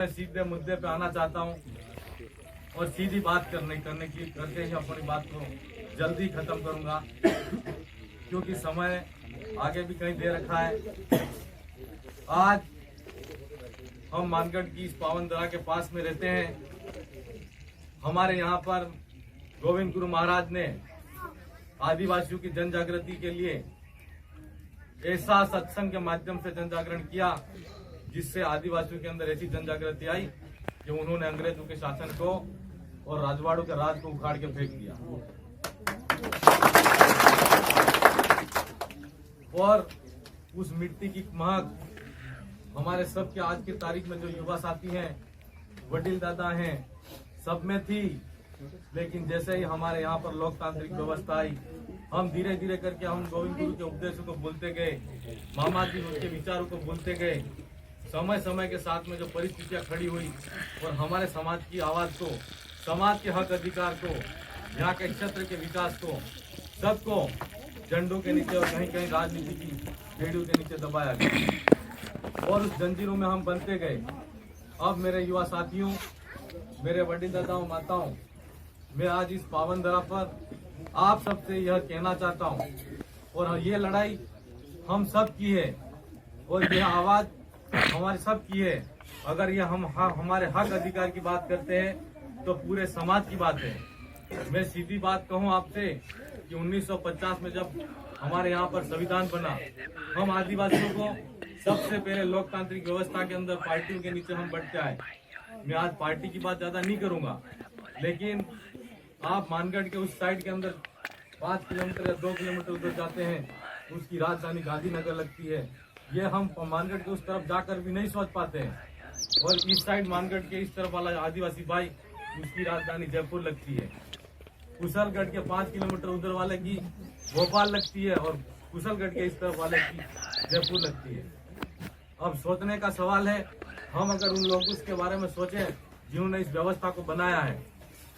मैं सीधे मुद्दे पे आना चाहता हूँ और सीधी बात करके ही अपनी बात को जल्दी खत्म करूंगा, क्योंकि समय आगे भी कहीं दे रखा है। आज हम मानगढ़ की इस पावन दरा के पास में रहते हैं। हमारे यहाँ पर गोविंद गुरु महाराज ने आदिवासियों की जन जागृति के लिए ऐसा सत्संग के माध्यम से जन जागरण किया, जिससे आदिवासियों के अंदर ऐसी जन जागृति आई कि उन्होंने अंग्रेजों के शासन को और राजवाड़ों के राज को उखाड़ के फेंक दिया। और उस मिट्टी की महक हमारे सब के आज की तारीख में जो युवा साथी हैं, वडील दादा हैं, सब में थी। लेकिन जैसे ही हमारे यहाँ पर लोकतांत्रिक व्यवस्था आई, हम धीरे धीरे करके हम गोविंद गुरु के उपदेशों को भूलते गए, मामा जी उनके विचारों को भूलते गए। समय समय के साथ में जो परिस्थितियां खड़ी हुई और हमारे समाज की आवाज को, समाज के हक अधिकार को, यहाँ के क्षेत्र के विकास को, सबको झंडों के नीचे और कहीं कहीं राजनीति की बेड़ियों के नीचे दबाया गया और उस जंजीरों में हम बनते गए। अब मेरे युवा साथियों, मेरे वडील दादाओं, माताओं, मैं आज इस पावन धरा पर आप सबसे यह कहना चाहता हूँ, और ये लड़ाई हम सब की है और यह आवाज हमारे सब की है। अगर ये हम हमारे हक अधिकार की बात करते हैं तो पूरे समाज की बात है। मैं सीधी बात कहूँ आपसे कि 1950 में जब हमारे यहाँ पर संविधान बना, हम आदिवासियों को सबसे पहले लोकतांत्रिक व्यवस्था के अंदर पार्टियों के नीचे हम बढ़ते आए। मैं आज पार्टी की बात ज्यादा नहीं करूंगा, लेकिन आप मानगढ़ के उस साइड के अंदर 5 किलोमीटर या 2 किलोमीटर उधर जाते हैं, उसकी राजधानी गांधीनगर लगती है। ये हम मानगढ़ के उस तरफ जाकर भी नहीं सोच पाते हैं। और इस साइड मानगढ़ के इस तरफ वाला आदिवासी भाई, उसकी राजधानी जयपुर लगती है। कुशलगढ़ के 5 किलोमीटर उधर वाले की भोपाल लगती है और कुशलगढ़ के इस तरफ वाले की जयपुर लगती है। अब सोचने का सवाल है, हम अगर उन लोगों के बारे में सोचें जिन्होंने इस व्यवस्था को बनाया है,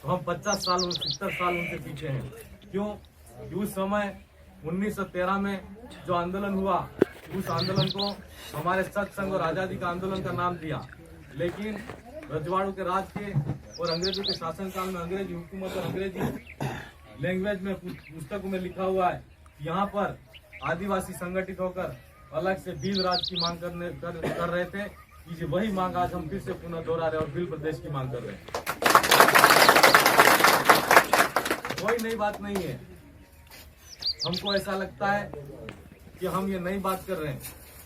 तो हम 50 साल 70 साल उनसे पीछे हैं। क्यों? उस समय 1913 में जो आंदोलन हुआ, उस आंदोलन को हमारे सत्संग और आजादी का आंदोलन का नाम दिया। लेकिन रजवाड़ों के राज के और अंग्रेजों के शासनकाल में अंग्रेजी हुकूमत और अंग्रेजी लैंग्वेज में पुस्तकों में लिखा हुआ है, यहाँ पर आदिवासी संगठित होकर अलग से भील राज की मांग कर रहे थे। कि वही मांग आज हम फिर से पुनः दोहरा रहे और भील प्रदेश की मांग कर रहे हैं। कोई नई बात नहीं है। हमको ऐसा लगता है कि हम ये नई बात कर रहे हैं,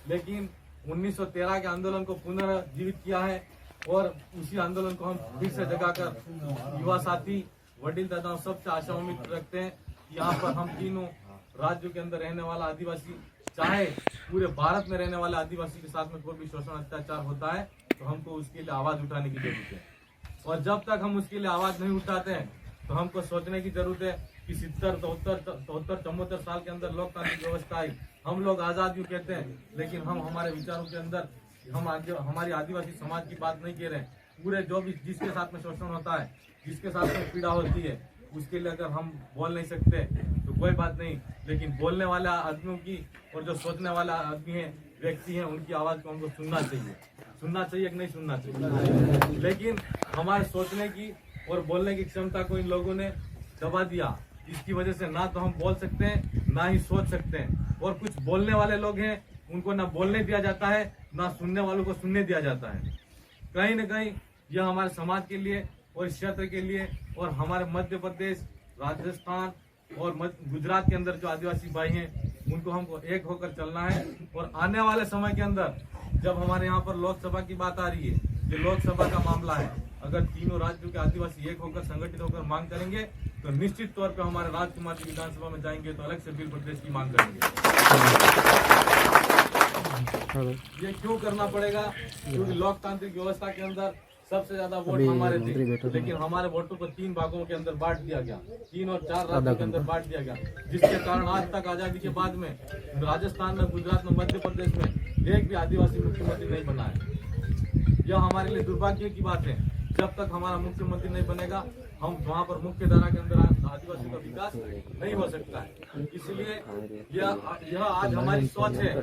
लेकिन 1913 के आंदोलन को पुनर्जीवित किया है और उसी आंदोलन को हम फिर से जगाकर युवा साथी, वडील दादाओं सबसे आशा उम्मीद रखते हैं कि यहाँ पर हम तीनों राज्यों के अंदर रहने वाला आदिवासी, चाहे पूरे भारत में रहने वाले आदिवासी के साथ में कोई भी शोषण अत्याचार होता है, तो हमको उसके लिए आवाज उठाने की जरूरत है। और जब तक हम उसके लिए आवाज नहीं उठाते हैं, तो हमको सोचने की जरूरत है कि 70, 73, 74 साल के अंदर लोकतांत्रिक व्यवस्था आई, हम लोग आजाद क्यों कहते हैं, लेकिन हम हमारे विचारों के अंदर हम हमारी आदिवासी समाज की बात नहीं कह रहे हैं। पूरे जो भी जिसके साथ में शोषण होता है, जिसके साथ में पीड़ा होती है, उसके लिए अगर हम बोल नहीं सकते तो कोई बात नहीं, लेकिन बोलने वाले आदमियों की और जो सोचने वाला आदमी है, व्यक्ति हैं, उनकी आवाज को हमको सुनना चाहिए कि नहीं सुनना चाहिए। लेकिन हमारे सोचने की और बोलने की क्षमता को इन लोगों ने दबा दिया। इसकी वजह से ना तो हम बोल सकते हैं, ना ही सोच सकते हैं। और कुछ बोलने वाले लोग हैं, उनको ना बोलने दिया जाता है, ना सुनने वालों को सुनने दिया जाता है। कहीं न कहीं यह हमारे समाज के लिए और इस क्षेत्र के लिए और हमारे मध्य प्रदेश, राजस्थान और गुजरात के अंदर जो आदिवासी भाई हैं, उनको हमको एक होकर चलना है। और आने वाले समय के अंदर जब हमारे यहाँ पर लोकसभा की बात आ रही है, जो लोकसभा का मामला है, अगर तीनों राज्यों के आदिवासी एक होकर संगठित होकर मांग करेंगे, तो निश्चित तौर पर हमारे राजकुमार जी विधानसभा में जाएंगे तो अलग से भील प्रदेश की मांग करेंगे। ये क्यों करना पड़ेगा? क्योंकि लोकतांत्रिक व्यवस्था के अंदर सबसे ज्यादा वोट हमारे थे, लेकिन हमारे वोटों को 3 भागों के अंदर बांट दिया गया, 3 और 4 राज्यों के अंदर बांट दिया गया, जिसके कारण आज तक आजादी के बाद में राजस्थान में, गुजरात में, मध्य प्रदेश में एक भी आदिवासी मुख्यमंत्री नहीं बना है। यह हमारे लिए दुर्भाग्य की बात है। जब तक हमारा मुख्यमंत्री नहीं बनेगा हम वहाँ पर मुख्य धारा के अंदर आदिवासी का विकास नहीं हो सकता है। इसलिए यह आज हमारी सोच है,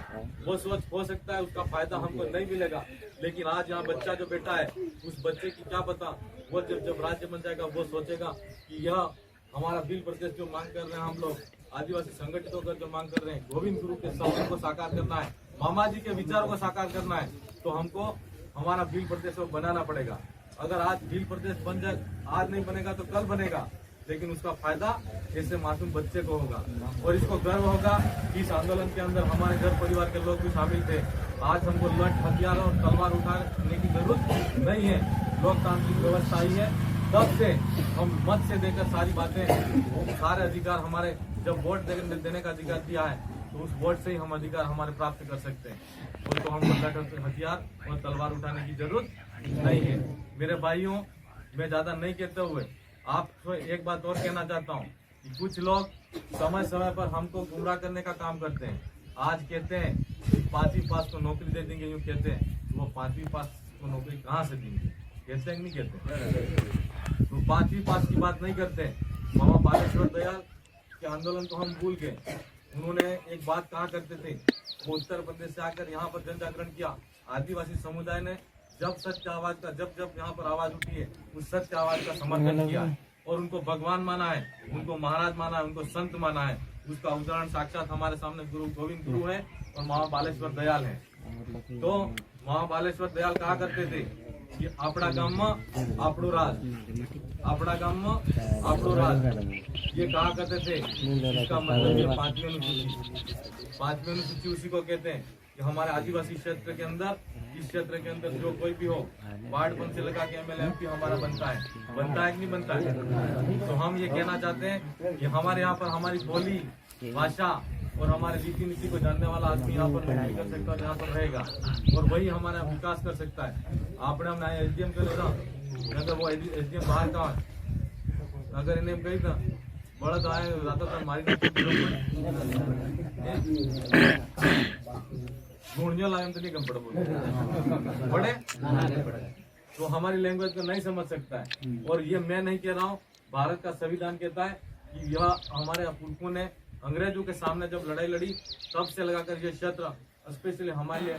वो सोच हो सकता है उसका फायदा हमको नहीं मिलेगा, लेकिन आज यहाँ बच्चा जो बैठा है उस बच्चे की क्या पता, वो जब राज्य बन जाएगा वो सोचेगा कि यह हमारा बिल प्रदेश जो मांग कर रहे हैं हम लोग आदिवासी संगठित होकर जो मांग कर रहे हैं, गोविंद गुरु के सपनों को साकार करना है, मामा जी के विचारों को साकार करना है, तो हमको हमारा बिल प्रदेश को बनाना पड़ेगा। अगर आज बिल प्रदेश बन जाए, आज नहीं बनेगा तो कल बनेगा, लेकिन उसका फायदा ऐसे मासूम बच्चे को होगा और इसको गर्व होगा कि इस आंदोलन के अंदर हमारे घर परिवार के लोग भी शामिल थे। आज हमको लठ हथियार और तलवार उठाने की जरूरत नहीं है, लोकतांत्रिक व्यवस्था ही है। तब से हम मत से देकर सारी बातें, सारे अधिकार हमारे, जब वोट देने का अधिकार दिया है तो उस वोट से ही हम अधिकार हमारे प्राप्त कर सकते हैं, और तो हमको लठ हथियार और तलवार उठाने की जरूरत नहीं है। मेरे भाइयों, मैं ज्यादा नहीं कहते हुए आपको एक बात और कहना चाहता हूँ कि कुछ लोग समय समय पर हमको गुमराह करने का काम करते हैं। आज कहते हैं कि 5वीं पास को नौकरी दे देंगे, यूँ कहते हैं, वो 5वीं पास को नौकरी कहाँ से देंगे? कहते हैं नहीं कहते? तो 5वीं पास की बात नहीं करते। मामा बालेश्वर दयाल के आंदोलन को हम भूल गए। उन्होंने एक बात कहा करते थे, वो उत्तर प्रदेश से आकर यहाँ पर जन जागरण किया। आदिवासी समुदाय ने जब सत्य आवाज का जब यहाँ पर आवाज उठी है, उस सत्य आवाज का समर्थन किया और उनको भगवान माना है, उनको महाराज माना है, उनको संत माना है। उसका उदाहरण साक्षात हमारे सामने गुरु गोविंद गुरु है और मामा बालेश्वर दयाल है। तो मामा बालेश्वर दयाल कहा करते थे कि अपना गाम में आपड़ो राज, अपना गाम में आपड़ो राज, ये कहा करते थे। इसका मतलब ये 5वीं अनुसूची उसी को कहते हैं कि हमारे आदिवासी क्षेत्र के अंदर, इस क्षेत्र के अंदर जो कोई भी हो, वार्ड पंच से लगा के एमएलए एमपी हमारा बनता है कि नहीं बनता है। तो हम ये कहना चाहते हैं कि हमारे यहाँ पर हमारी बोली, भाषा और हमारे रीति नीति को जानने वाला आदमी यहाँ पर नौकरी कर सकता है, यहाँ पर रहेगा और वही हमारा विकास कर सकता है। आपने हमने एसडीएम कर लेना, अगर वो एसडीएम बाहर का है, अगर इन्हें गई था बड़ा तो आए जाता था हमारी ढूंढने लाए तो नहीं कम पड़े, तो हमारी लैंग्वेज को नहीं समझ सकता है। और ये मैं नहीं कह रहा हूँ, भारत का संविधान कहता है कि यह हमारे पुरखों ने अंग्रेजों के सामने जब लड़ाई लड़ी तब से लगाकर ये क्षेत्र स्पेशली हमारे लिए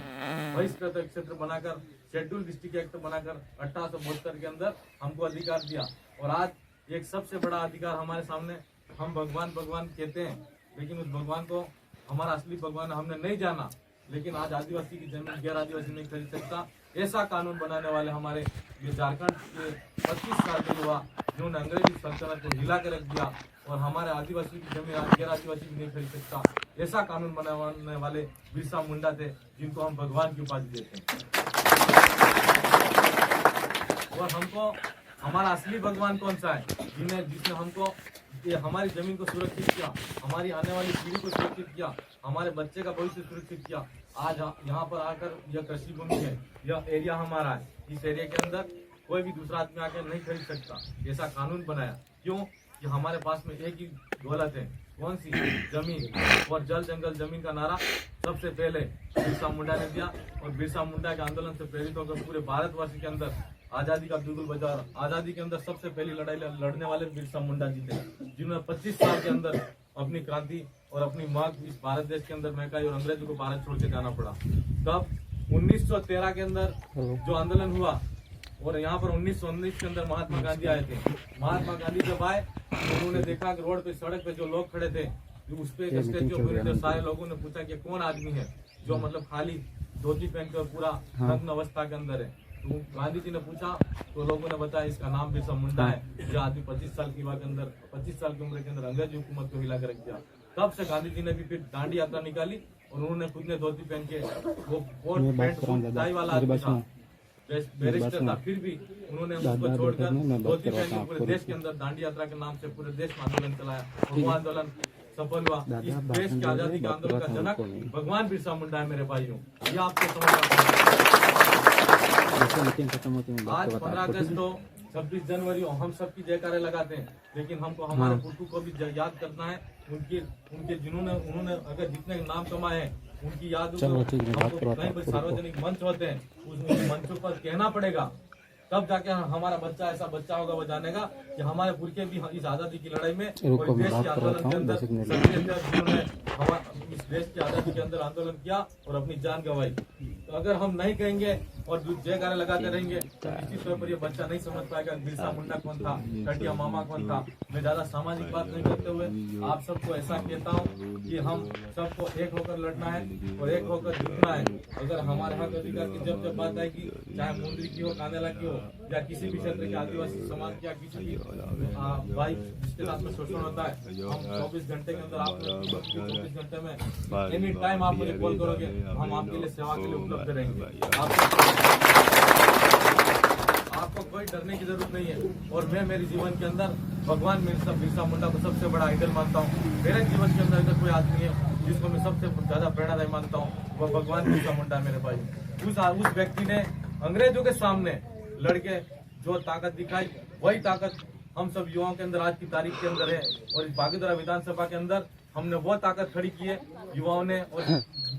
बहिष्कृत क्षेत्र बनाकर, शेड्यूल डिस्ट्रिक्ट एक्ट बनाकर 1872 के अंदर हमको अधिकार दिया। और आज एक सबसे बड़ा अधिकार हमारे सामने, हम भगवान भगवान कहते हैं, लेकिन उस भगवान को, हमारा असली भगवान हमने नहीं जाना। लेकिन आज आदिवासी की जमीन गैर आदिवासी नहीं खरीद सकता, ऐसा कानून बनाने वाले हमारे ये झारखंड के 25 साल के युवा, जिन्होंने अंग्रेजी सल्तनत को हिला कर रख दिया और हमारे आदिवासी की जमीन गैर आदिवासी भी नहीं खरीद सकता, ऐसा कानून बनाने वाले बिरसा मुंडा थे, जिनको हम भगवान की उपाधि देते हैं। और हमको हमारा असली भगवान कौन सा है? जिसने हमको ये हमारी जमीन को सुरक्षित किया, हमारी आने वाली पीढ़ी को सुरक्षित किया, हमारे बच्चे का भविष्य सुरक्षित किया। आज यहाँ पर आकर यह कृषि भूमि है, यह एरिया हमारा है, इस एरिया के अंदर कोई भी दूसरा आदमी आकर नहीं खरीद सकता, ऐसा कानून बनाया। क्यों? कि हमारे पास में एक ही दौलत है, कौन सी? जमीन। और जल जंगल जमीन का नारा सबसे पहले बिरसा मुंडा ने दिया और बिरसा मुंडा के आंदोलन से प्रेरित होकर पूरे भारतवर्ष के अंदर आजादी का बिल्कुल बाजार, आजादी के अंदर सबसे पहली लड़ाई लड़ने वाले बिरसा मुंडा जी थे, जिन्होंने 25 साल के अंदर अपनी क्रांति और अपनी मांग इस भारत देश के अंदर महकाई और अंग्रेजों को भारत छोड़ के जाना पड़ा। तब 1913 के अंदर जो आंदोलन हुआ और यहाँ पर 1919 के अंदर महात्मा गांधी आए थे। महात्मा गांधी जब आए तो उन्होंने देखा कि रोड पे, सड़क पे जो लोग खड़े थे, उस पे सारे लोगों ने पूछा कि कौन आदमी है जो मतलब खाली धोती पहन कर पूरा नग्न अवस्था के अंदर है। तो गांधी जी ने पूछा तो लोगों ने बताया इसका नाम बिरसा मुंडा है। जो आदमी 25 साल की उम्र के अंदर, 25 साल की उम्र के अंदर अंग्रेजी हुकूमत को हिला कर रख दिया। तब से गांधी जी ने भी फिर दांडी यात्रा निकाली और उन्होंने खुद ने धोती पहन के, वो कोट पैंट टाई वाला आदमी था, बैरिस्टर था, फिर भी उन्होंने उसको छोड़कर धोती पहन के पूरे देश के अंदर दांडी यात्रा के नाम से पूरे देश में आंदोलन चलाया और वो आंदोलन सफल हुआ। इस देश की आजादी के आंदोलन का जनक भगवान बिरसा मुंडा है मेरे भाइयों, ये आपको समझना। आज 15 अगस्त तो 26 जनवरी हम सबकी जयकारे लगाते हैं, लेकिन हमको हमारे पुरखों को भी याद करना है। उनके उन्होंने अगर जितने नाम कमाए हैं उनकी याद, कहीं सार्वजनिक मंच होते हैं, उस मंचों पर कहना पड़ेगा, तब जाके हमारा बच्चा ऐसा बच्चा होगा वो जानेगा कि हमारे पुरखे भी इस आजादी की लड़ाई में और देश के आंदोलन के अंदर जिन्होंने इस देश की आजादी के अंदर आंदोलन किया और अपनी जान गंवाई। तो अगर हम नहीं कहेंगे और जयकारे लगाते रहेंगे तो निश्चित तौर पर ये बच्चा नहीं समझ पाएगा बिरसा मुंडा कौन था, कटिया मामा कौन था। मैं ज्यादा सामाजिक बात नहीं करते हुए आप सबको ऐसा कहता हूँ कि हम सबको एक होकर लड़ना है और एक होकर जीतना है। अगर हमारे हक अधिकार की जब बात आएगी, चाहे मुंद्री की हो, कांदेला की हो या किसी भी क्षेत्र के आदिवासी समाज की या किसी भी भाई जिसके साथ में शोषण होता है, हम 24 घंटे के अंदर आप 24 घंटे में एनी टाइम आप मुझे कॉल करोगे, हम आपके लिए सेवा के लिए उपलब्ध रहेंगे। आपको कोई डरने की जरूरत नहीं है। और मैं मेरे जीवन के अंदर भगवान बिरसा मुंडा को सबसे बड़ा आइडल मानता हूँ। मेरे जीवन के अंदर अगर कोई आदमी है जिसको मैं सबसे ज्यादा प्रेरणादायी मानता हूँ, वो भगवान बिरसा मुंडा मेरे भाई। उस व्यक्ति ने अंग्रेजों के सामने लड़के जो ताकत दिखाई, वही ताकत हम सब युवाओं के अंदर आज की तारीख के अंदर है। और इस बागीधरा विधानसभा के अंदर हमने वो ताकत खड़ी की है, युवाओं ने और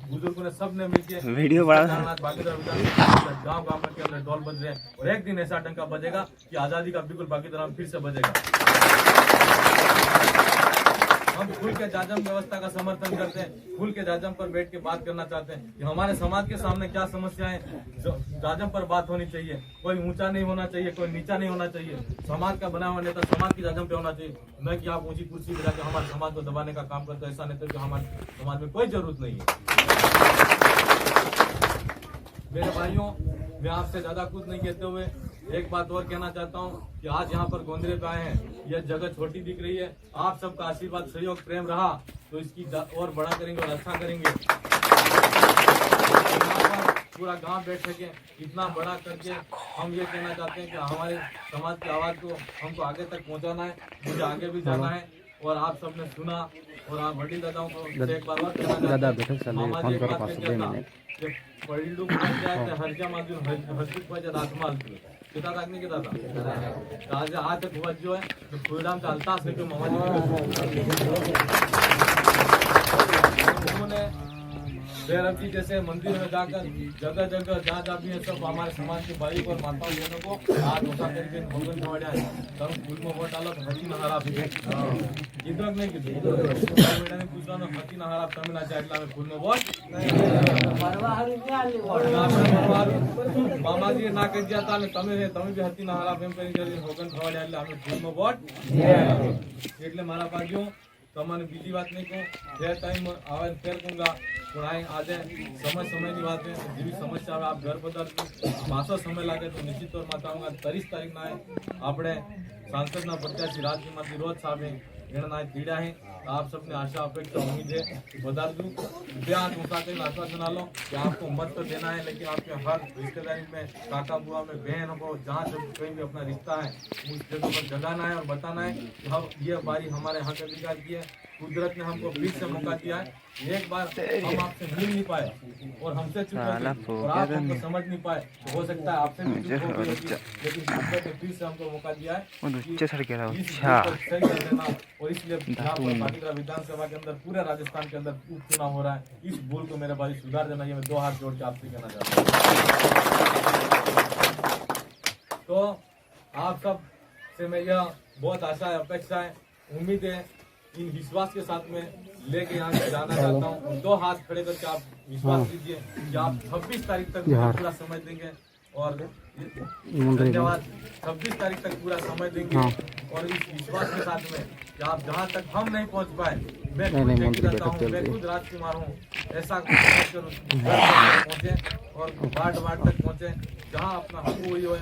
बुजुर्गों ने सबने मिलकर वीडियो बागीधरा विधानसभा गाँव के अंदर ढोल बज रहे हैं। और एक दिन ऐसा डंका बजेगा कि आजादी का बिल्कुल बागीधरा फिर से बजेगा। हम खुल के जाजम व्यवस्था का समर्थन करते हैं, खुल के जाजम पर बैठ के बात करना चाहते हैं कि हमारे समाज के सामने क्या समस्याएं, जाजम पर बात होनी चाहिए। कोई ऊंचा नहीं होना चाहिए, कोई नीचा नहीं होना चाहिए। समाज का बना हुआ नेता समाज की जाजम पे होना चाहिए, न कि आप ऊंची कुर्सी पे जाकर हमारे समाज को दबाने का काम करते। ऐसा नेता जो हमारे समाज में कोई जरूरत नहीं है। मेरे भाइयों, मैं आपसे ज्यादा कुछ नहीं कहते हुए एक बात और कहना चाहता हूँ कि आज यहाँ पर गोंदरे पे आए हैं, यह जगह छोटी दिख रही है। आप सबका आशीर्वाद, सहयोग, प्रेम रहा तो इसकी और बड़ा करेंगे और अच्छा करेंगे। पूरा गांव बैठ सके इतना बड़ा करके हम ये कहना चाहते हैं कि हमारे समाज की आवाज को हमको आगे तक पहुँचाना है। मुझे आगे भी जाना है और आप सबने सुना। और आप वडील दादाओं को एक बार और कहना चाहते हैं, मामा जी एक बात कहते था कि वडील पंचायत हरजा माजून हरजित पंचायत आत्माल किता तक नहीं किता था आज तक हुआ जो है तो फ्रीडम चलता है क्यों मामा जी उन्होंने भैरव जी जैसे मंदिर में जाकर जगह जगह जहाँ जहाँ भी है सब हमारे समाज के भाई और माताओं बहनों को आज होता करके भगवान खवाड़ा है। तब फूल में वोट डालो हती ना हरा इधर नहीं बेटा ने पूछा ना हती ना हरा तमिल चाटला में फूल में वोट मामा जी ना कह दिया था तमें भी हती ना हरा एम કરી ભગવાન ખવાડા એટલે અમે ફૂલ में વોટ એટલે મારા ભાઈઓ તમને બીજી વાત નહીં કહું, જે टाइम आवे फेर कहूँगा પણ આજે સમયની વાત है। જેવી સમસ્યા આવે આપ ઘર પધારજો, પાછો સમય લાગે તો નિશ્ચિત તौर માં આऊंगा। 23 તારીખના આપણે सांसदના પ્રત્યાશી રાજકુમારજી રોજ સાહેબ એના પીડા है। आप सबने आशा अपेक्षा उम्मीद है बता दूं ध्यान मुसाफिर आश्वासन लो कि आपको मत तो देना है, लेकिन आपके हर रिश्तेदारी में काका बुआ में बहन हो जहाँ जब कहीं भी अपना रिश्ता है उस जगह पर जगाना है और बताना है कि हम ये बारी हमारे हक अधिकार की है। कुदरत ने हमको फिर से मौका दिया है। एक बार हम आपसे मिल नहीं पाए और हमसे चुप और आप हमको समझ नहीं पाए तो हो सकता है आपसे भी चुप हो गई, लेकिन कुदरत ने फिर से हमको मौका दिया है सही कर देना। और इसलिए बागीधरा विधानसभा के अंदर पूरे राजस्थान के अंदर उपचुनाव हो रहा है, इस भूल को मेरे भाई सुधार देना। ये मैं 2 हाथ जोड़ के आपसे कहना चाहता हूँ। तो आप सब से मैं यह बहुत आशा है, अपेक्षा है, उम्मीद है, इन विश्वास के साथ में लेके यहाँ से जाना चाहता हूँ। 2 हाथ खड़े करके आप विश्वास कीजिए कि आप 26 तारीख तक पूरा समय देंगे और धन्यवाद। 26 तारीख तक पूरा समय देंगे और इस विश्वास के साथ में कि आप जहाँ तक हम नहीं पहुँच पाए, मैं खुद राजकुमार हूँ, ऐसा पहुँचे और वार्ड तक पहुँचे जहाँ अपना हक हुई हो,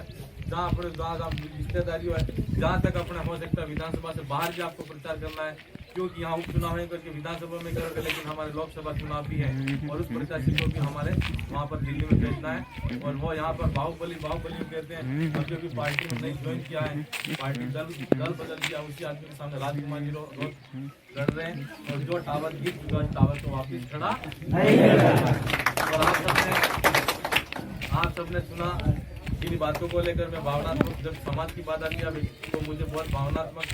जहाँ अपने जहाँ रिश्तेदारी हो, जहाँ तक अपना हो सकता है विधानसभा से बाहर भी आपको प्रचार करना है, क्योंकि यहाँ उपचुनाव है करके विधानसभा में करोगे, लेकिन हमारे लोकसभा चुनाव भी है और उस प्रत्याशी को भी हमारे वहाँ पर दिल्ली में भेजना है। और वो यहाँ पर बाहुबली कहते हैं और क्योंकि पार्टी में नहीं ज्वाइन किया है, पार्टी दल बदल दिया, उसी आदमी के सामने राजकुमार जी रोज लड़ रहे हैं और जो टावर गिर चुका टावर को वापिस खड़ा और आप सबने सुना इन बातों को लेकर मैं भावनात्मक, जब समाज की बात आती है तो मुझे बहुत भावनात्मक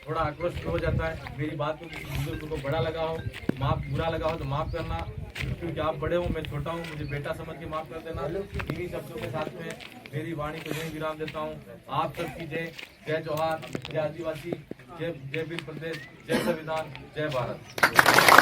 थोड़ा आक्रोश हो जाता है। मेरी बात को किसी बुजुर्ग को बड़ा लगा हो, बुरा लगा हो तो माफ करना। क्योंकि आप बड़े हो, मैं छोटा हूँ, मुझे बेटा समझ के माफ कर देना। इन्हीं शब्दों के साथ में मेरी वाणी को यहीं विराम देता हूँ। आप सबकी जय। जय जोहार, जय आदिवासी, जय वीर प्रदेश, जय संविधान, जय भारत।